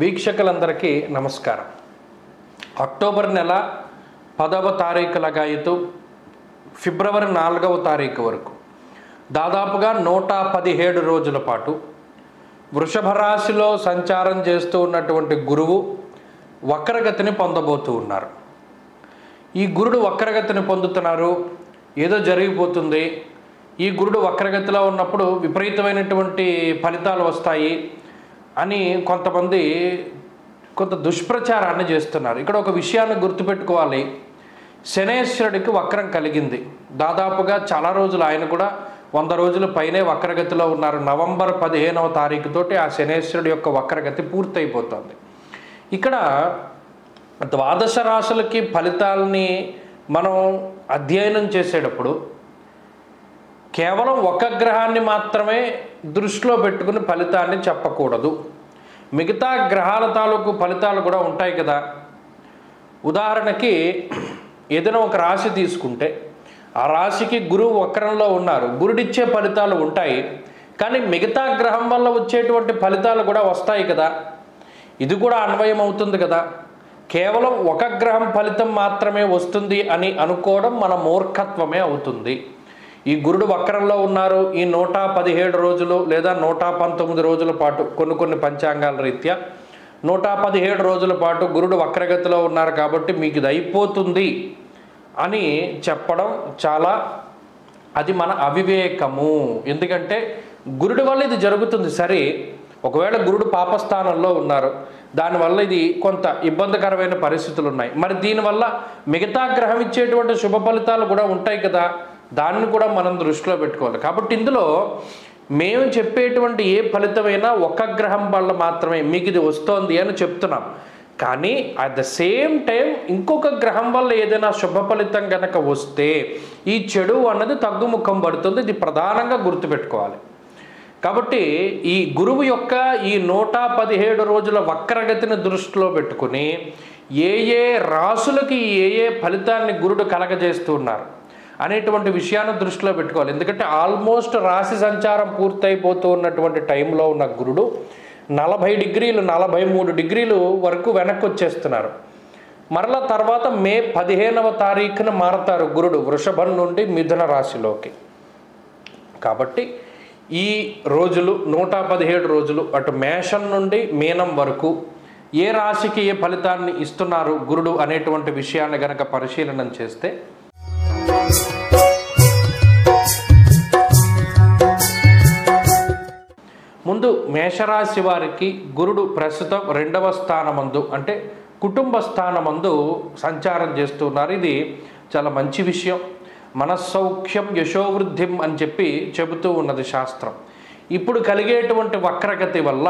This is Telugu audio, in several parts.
వీక్షకులందరికీ నమస్కారం. అక్టోబర్ నెల 10వ తారీఖు లగాయతు ఫిబ్రవరి 4వ తారీఖు వరకు దాదాపుగా 117 రోజుల పాటు వృషభ రాశిలో సంచారం చేస్తూ ఉన్నటువంటి గురువు వక్రగతిని పొందబోతూ ఉన్నారు. ఈ గురుడు వక్రగతిని పొందుతున్నారు, ఏదో జరిగిపోతుంది. ఈ గురుడు వక్రగతిలో ఉన్నప్పుడు విపరీతమైనటువంటి ఫలితాలు వస్తాయి అని కొంతమంది కొంత దుష్ప్రచారాన్ని చేస్తున్నారు. ఇక్కడ ఒక విషయాన్ని గుర్తుపెట్టుకోవాలి. శనేశ్వరుడికి వక్రం కలిగింది. దాదాపుగా చాలా రోజులు, ఆయన కూడా 100 రోజుల పైనే వక్రగతిలో ఉన్నారు. నవంబర్ 15వ తారీఖుతోటి ఆ శనేశ్వరుడి యొక్క వక్రగతి పూర్తయిపోతుంది. ఇక్కడ ద్వాదశ రాశులకి ఫలితాలని మనం అధ్యయనం చేసేటప్పుడు కేవలం ఒక గ్రహాన్ని మాత్రమే దృష్టిలో పెట్టుకుని ఫలితాన్ని చెప్పకూడదు. మిగతా గ్రహాల తాలూకు ఫలితాలు కూడా ఉంటాయి కదా. ఉదాహరణకి ఏదైనా ఒక రాశి తీసుకుంటే ఆ రాశికి గురువు వక్రంలో ఉన్నారు, గురుడిచ్చే ఫలితాలు ఉంటాయి. కానీ మిగతా గ్రహం వల్ల వచ్చేటువంటి ఫలితాలు కూడా వస్తాయి కదా. ఇది కూడా అన్వయం అవుతుంది కదా. కేవలం ఒక గ్రహం ఫలితం మాత్రమే వస్తుంది అని అనుకోవడం మన మూర్ఖత్వమే అవుతుంది. ఈ గురుడు వక్రంలో ఉన్నారు. ఈ 117 రోజులు లేదా 119 రోజుల పాటు కొన్ని పంచాంగాల రీత్యా 117 రోజుల పాటు గురుడు వక్రగతిలో ఉన్నారు కాబట్టి మీకు ఇది అయిపోతుంది అని చెప్పడం చాలా, అది మన అవివేకము. ఎందుకంటే గురుడి వల్ల ఇది జరుగుతుంది సరే. ఒకవేళ గురుడు పాపస్థానంలో ఉన్నారు, దానివల్ల ఇది కొంత ఇబ్బందికరమైన పరిస్థితులు ఉన్నాయి. మరి దీనివల్ల మిగతా గ్రహం ఇచ్చేటువంటి శుభ ఫలితాలు కూడా ఉంటాయి కదా. దాన్ని కూడా మనం దృష్టిలో పెట్టుకోవాలి. కాబట్టి ఇందులో మేము చెప్పేటువంటి ఏ ఫలితమైనా ఒక గ్రహం వల్ల మాత్రమే మీకు ఇది వస్తోంది అని చెప్తున్నాం. కానీ అట్ ద సేమ్ టైం ఇంకొక గ్రహం వల్ల ఏదైనా శుభ ఫలితం కనుక వస్తే ఈ చెడు అన్నది తగ్గుముఖం పడుతుంది. ఇది ప్రధానంగా గుర్తుపెట్టుకోవాలి. కాబట్టి ఈ గురువు యొక్క ఈ 117 రోజుల వక్రగతిని దృష్టిలో పెట్టుకుని ఏ ఏ రాసులకి ఏ ఫలితాన్ని గురుడు కలగజేస్తున్నారు అనేటువంటి విషయాన్ని దృష్టిలో పెట్టుకోవాలి. ఎందుకంటే ఆల్మోస్ట్ రాశి సంచారం పూర్తయిపోతూ ఉన్నటువంటి టైంలో ఉన్న గురుడు 40 డిగ్రీలు 43 డిగ్రీలు వరకు వెనక్కి వచ్చేస్తున్నారు. మరలా తర్వాత మే 15వ తారీఖున మారతారు గురుడు వృషభం నుండి మిథున రాశిలోకి. కాబట్టి ఈ రోజులు 117 రోజులు అటు మేషం నుండి మీనం వరకు ఏ రాశికి ఏ ఫలితాన్ని ఇస్తున్నారు గురుడు అనేటువంటి విషయాన్ని గనక పరిశీలన చేస్తే ముందు మేషరాశి వారికి గురుడు ప్రస్తుతం 2వ స్థానమందు అంటే కుటుంబ స్థానమందు సంచారం చేస్తున్నారు. ఇది చాలా మంచి విషయం. మనస్సౌఖ్యం యశోవృద్ధిం అని చెప్పి చెబుతూ ఉన్నది శాస్త్రం. ఇప్పుడు కలిగేటువంటి వక్రగతి వల్ల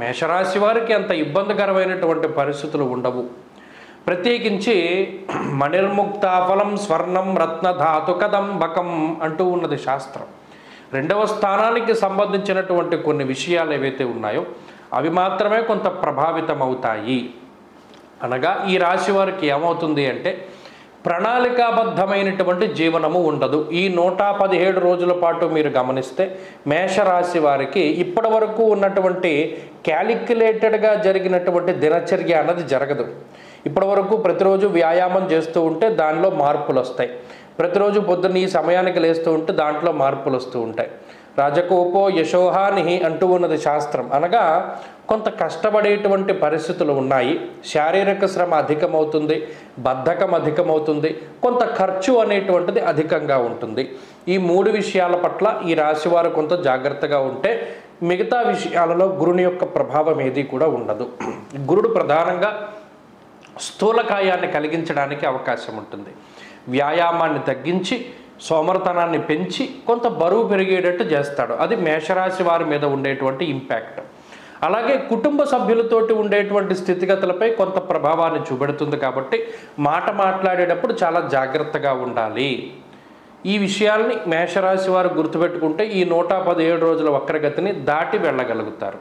మేషరాశి వారికి అంత ఇబ్బందికరమైనటువంటి పరిస్థితులు ఉండవు. ప్రత్యేకించి మణిర్ముక్త ఫలం స్వర్ణం రత్నధాతు కదంబకం అంటూ ఉన్నది శాస్త్రం. 2వ స్థానానికి సంబంధించినటువంటి కొన్ని విషయాలు ఏవైతే ఉన్నాయో అవి మాత్రమే కొంత ప్రభావితం అవుతాయి. అనగా ఈ రాశి వారికి ఏమవుతుంది అంటే ప్రణాళికాబద్ధమైనటువంటి జీవనము ఉండదు. ఈ 117 రోజుల పాటు మీరు గమనిస్తే మేషరాశి వారికి ఇప్పటి వరకు ఉన్నటువంటి క్యాలిక్యులేటెడ్గా జరిగినటువంటి దినచర్య అన్నది జరగదు. ఇప్పటి వరకు ప్రతిరోజు వ్యాయామం చేస్తూ ఉంటే దానిలో మార్పులు వస్తాయి. ప్రతిరోజు పొద్దున్న ఈ సమయానికి లేస్తూ ఉంటే దాంట్లో మార్పులు వస్తూ ఉంటాయి. రాజకోపో యశోహాని అంటూ ఉన్నది శాస్త్రం. అనగా కొంత కష్టపడేటువంటి పరిస్థితులు ఉన్నాయి. శారీరక శ్రమ అధికమవుతుంది, బద్ధకం అధికమవుతుంది, కొంత ఖర్చు అనేటువంటిది అధికంగా ఉంటుంది. ఈ 3 విషయాల పట్ల ఈ రాశివారు కొంత జాగ్రత్తగా ఉంటే మిగతా విషయాలలో గురుని యొక్క ప్రభావం ఏది కూడా ఉండదు. గురుడు ప్రధానంగా స్థూలకాయాన్ని కలిగించడానికి అవకాశం ఉంటుంది. వ్యాయామాన్ని తగ్గించి సోమరతనాన్ని పెంచి కొంత బరువు పెరిగేటట్టు చేస్తాడు. అది మేషరాశి వారి మీద ఉండేటువంటి ఇంపాక్ట్. అలాగే కుటుంబ సభ్యులతోటి ఉండేటువంటి స్థితిగతులపై కొంత ప్రభావాన్ని చూపెడుతుంది. కాబట్టి మాట్లాడేటప్పుడు చాలా జాగ్రత్తగా ఉండాలి. ఈ విషయాల్ని మేషరాశి వారు గుర్తుపెట్టుకుంటే ఈ 117 రోజుల వక్రగతిని దాటి వెళ్ళగలుగుతారు.